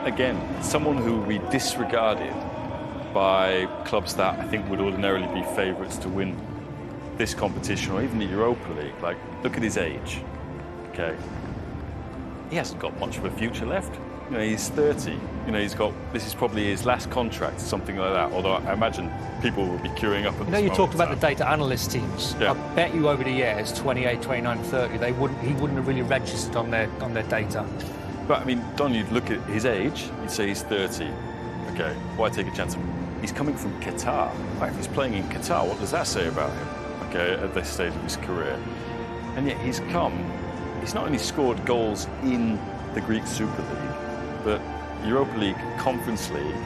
again, someone who will be disregarded by clubs that I think would ordinarily be favourites to win this competition or even the Europa League. Like, look at his age, okay? He hasn't got much of a future left. You know, he's 30. You know, this is probably his last contract, something like that. Although I imagine people will be queuing up at this moment. You talked about the data analyst teams. Yeah. I bet you over the years, 28, 29, 30, he wouldn't have really registered on their data. But I mean, Don, you'd look at his age, you'd say he's 30. Okay, why take a chance on him? He's coming from Qatar. Right, if he's playing in Qatar, what does that say about him? Okay, at this stage of his career. And yet he's not only scored goals in the Greek Super League, but Europa League, Conference League,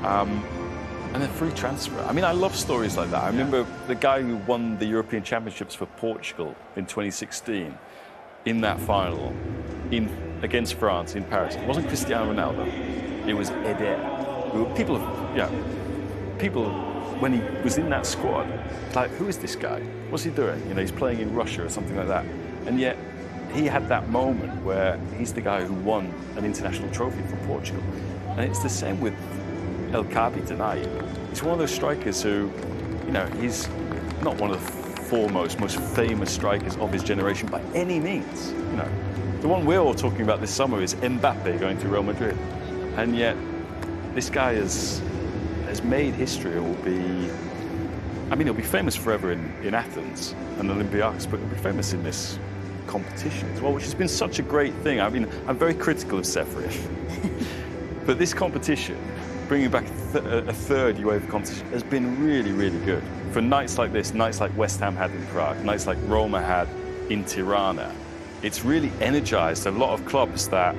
and a free transfer. I mean, I love stories like that. I remember the guy who won the European Championships for Portugal in 2016, in that final, against France in Paris. It wasn't Cristiano Ronaldo, it was Eder. People, when he was in that squad, like, who is this guy? What's he doing? You know, he's playing in Russia or something like that. And yet, he had that moment where he's the guy who won an international trophy for Portugal. And it's the same with El Kaabi tonight. He's one of those strikers who, you know, he's not one of the foremost, most famous strikers of his generation by any means. You know, the one we're all talking about this summer is Mbappe going to Real Madrid. And yet, this guy has made history. He'll be famous forever in Athens and Olympiacos, but he'll be famous in this competition as well, which has been such a great thing. I mean, I'm very critical of Seferin, but this competition, bringing back a third UEFA competition, has been really, really good. For nights like this, nights like West Ham had in Prague, nights like Roma had in Tirana, it's really energised a lot of clubs that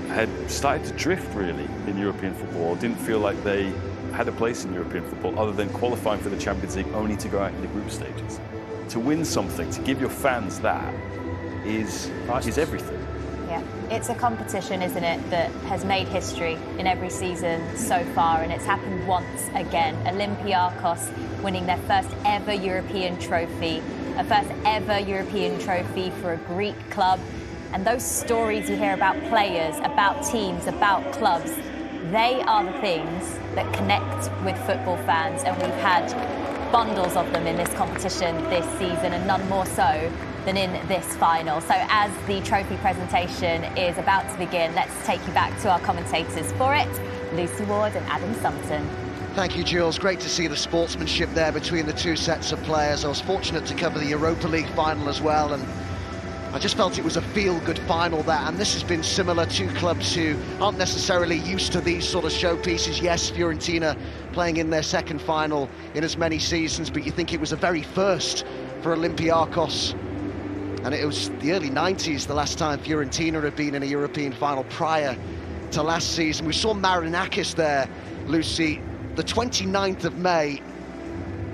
had started to drift, really, in European football, didn't feel like they had a place in European football other than qualifying for the Champions League only to go out in the group stages. To win something, to give your fans that, is everything. Yeah, it's a competition, isn't it, that has made history in every season so far, and it's happened once again. Olympiacos winning their first ever European trophy, a first ever European trophy for a Greek club. And those stories you hear about players, about teams, about clubs, they are the things that connect with football fans, and we've had bundles of them in this competition this season, and none more so than in this final. So as the trophy presentation is about to begin, let's take you back to our commentators for it, Lucy Ward and Adam Sumpton. Thank you, Jules. Great to see the sportsmanship there between the two sets of players. I was fortunate to cover the Europa League final as well, and I just felt it was a feel-good final, that, and this has been similar to clubs who aren't necessarily used to these sort of showpieces. Yes, Fiorentina playing in their second final in as many seasons, but you think it was a very first for Olympiacos. And it was the early 90s, the last time Fiorentina had been in a European final prior to last season. We saw Marinakis there, Lucy. The 29th of May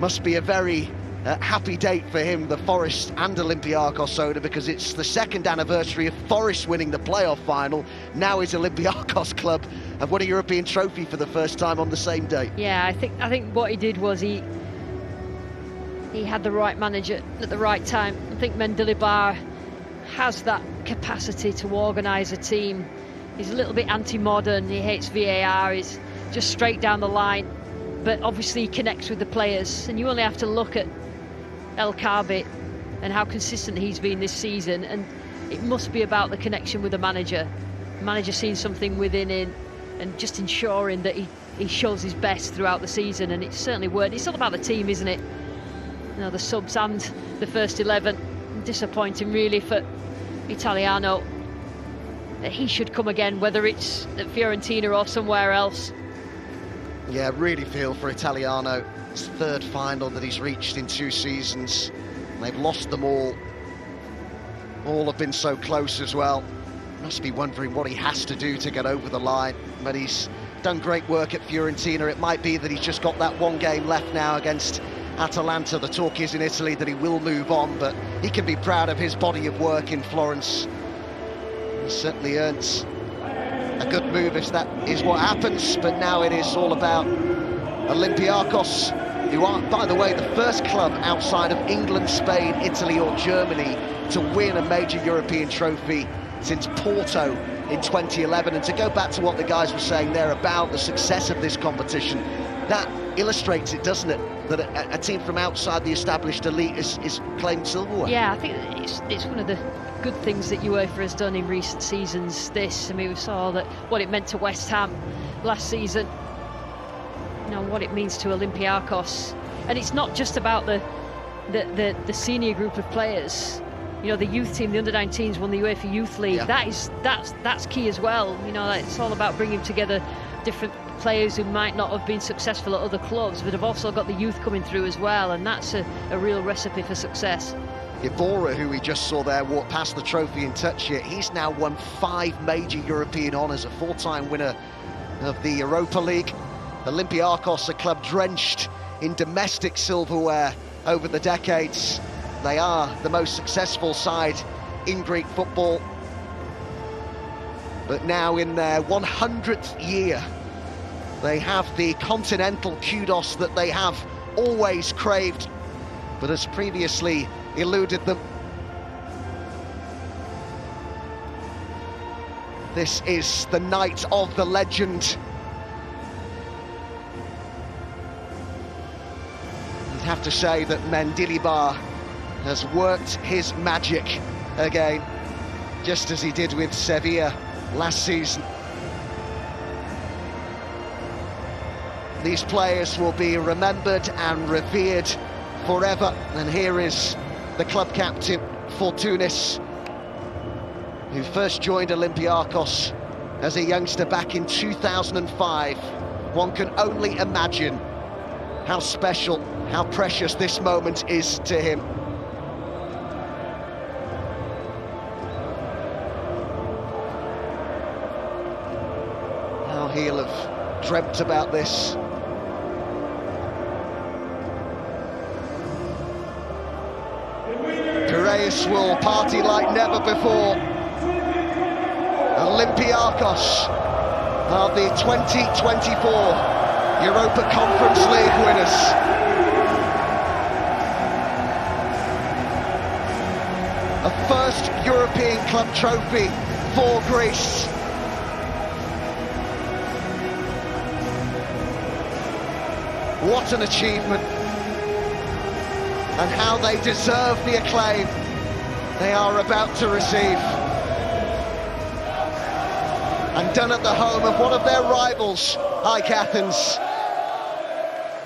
must be a very happy date for him, the Forest and Olympiacos owner, because it's the second anniversary of Forest winning the playoff final. Now his Olympiacos club have won a European trophy for the first time on the same day. Yeah, I think what he did was he had the right manager at the right time. I think Mendilibar has that capacity to organise a team. He's a little bit anti-modern, he hates VAR, he's just straight down the line, but obviously he connects with the players, and you only have to look at El Kaabi and how consistent he's been this season, and it must be about the connection with the manager. The manager seeing something within him and just ensuring that he shows his best throughout the season, and it's certainly worked. It's all about the team, isn't it? You know, the subs and the first 11. Disappointing really for Italiano. He should come again, whether it's at Fiorentina or somewhere else. Yeah, really feel for Italiano. It's the third final that he's reached in 2 seasons. They've lost them all. All have been so close as well. Must be wondering what he has to do to get over the line. But he's done great work at Fiorentina. It might be that he's just got that one game left now against Atalanta. The talk is in Italy that he will move on, but he can be proud of his body of work in Florence. He certainly earns a good move if that is what happens, but now it is all about Olympiacos, who are, by the way, the first club outside of England, Spain, Italy or Germany to win a major European trophy since Porto in 2011. And to go back to what the guys were saying there about the success of this competition, that illustrates it, doesn't it? That a team from outside the established elite is claimed silverware. Yeah, I think it's one of the good things that UEFA has done in recent seasons. I mean, we saw that what it meant to West Ham last season, you know, what it means to Olympiacos. And it's not just about the senior group of players. You know, the youth team, the under-19s won the UEFA Youth League. Yeah. That's key as well. You know, it's all about bringing together different players who might not have been successful at other clubs, but have also got the youth coming through as well, and that's a real recipe for success. Ibora, who we just saw there walk past the trophy in touch here, he's now won 5 major European honours, a 4-time winner of the Europa League. Olympiacos, a club drenched in domestic silverware over the decades. They are the most successful side in Greek football. But now in their 100th year, they have the Continental kudos that they have always craved, but has previously eluded them. This is the night of the legend. You'd have to say that Mendilibar has worked his magic again, just as he did with Sevilla last season. These players will be remembered and revered forever. And here is the club captain for Tunis, who first joined Olympiacos as a youngster back in 2005. One can only imagine how special, how precious this moment is to him. How he'll have dreamt about this. Piraeus will party like never before. Olympiacos are the 2024 Europa Conference League winners. A first European club trophy for Greece. What an achievement, and how they deserve the acclaim they are about to receive. And done at the home of one of their rivals, Athens.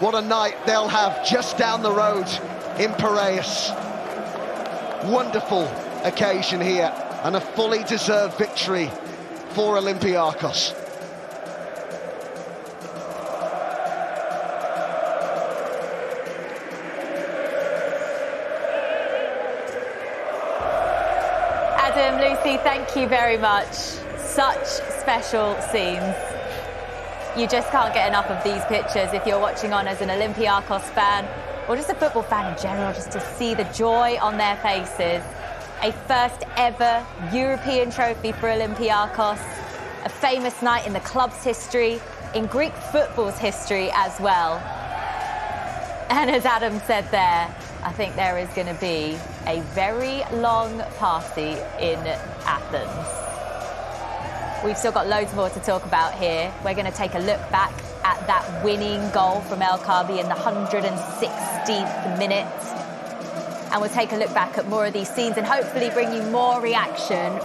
What a night they'll have just down the road in Piraeus. Wonderful occasion here, and a fully deserved victory for Olympiacos. Adam, Lucy, thank you very much. Such special scenes. You just can't get enough of these pictures if you're watching on as an Olympiacos fan, or just a football fan in general, just to see the joy on their faces. A first ever European trophy for Olympiacos, a famous night in the club's history, in Greek football's history as well. And as Adam said there, I think there is going to be a very long party in Athens. We've still got loads more to talk about here. We're going to take a look back at that winning goal from El Kaabi in the 116th minute. And we'll take a look back at more of these scenes and hopefully bring you more reaction